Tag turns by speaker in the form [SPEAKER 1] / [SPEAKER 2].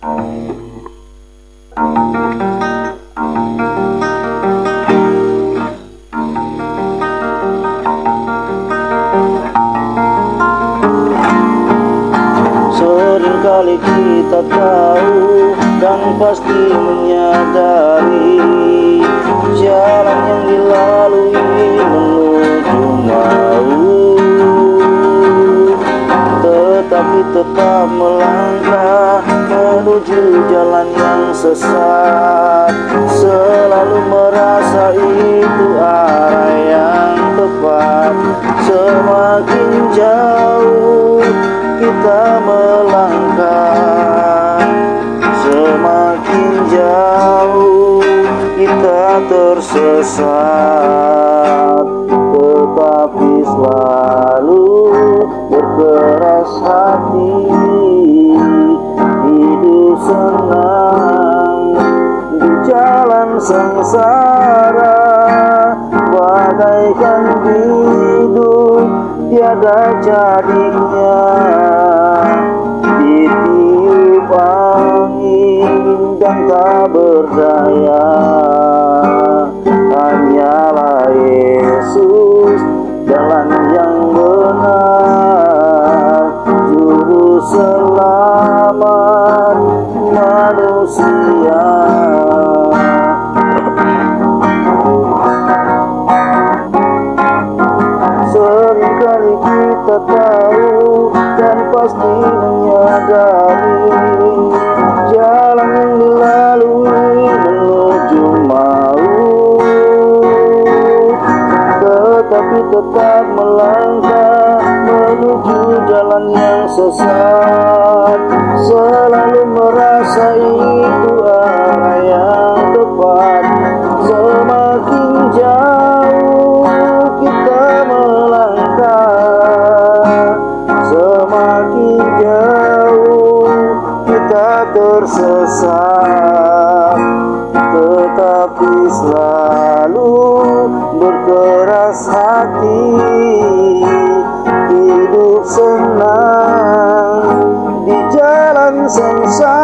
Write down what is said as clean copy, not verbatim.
[SPEAKER 1] Seringkali kita tahu dan pasti menyadari jalan yang dilalui menuju maut, tetapi tetap melangkah menuju jalan yang sesat, selalu merasa itu arah yang tepat. Semakin jauh kita melangkah, semakin jauh kita tersesat, tetapi selalu berkeras hati, hidup senang di jalan sengsara, bagaikan hidup tiada jadinya, ditiup angin dan tak berdaya. Hanyalah Yesus jalan yang benar, juru selamat manusia. Seringkali kita tahu dan pasti menyadari jalan yang dilalui menuju maut, tetapi tetap melangkah menuju jalan yang sesat, selalu merasa itu arah yang tepat. Semakin jauh kita melangkah, semakin jauh kita tersesat, tetapi selalu berkeras hati, hidup senang di jalan sengsara.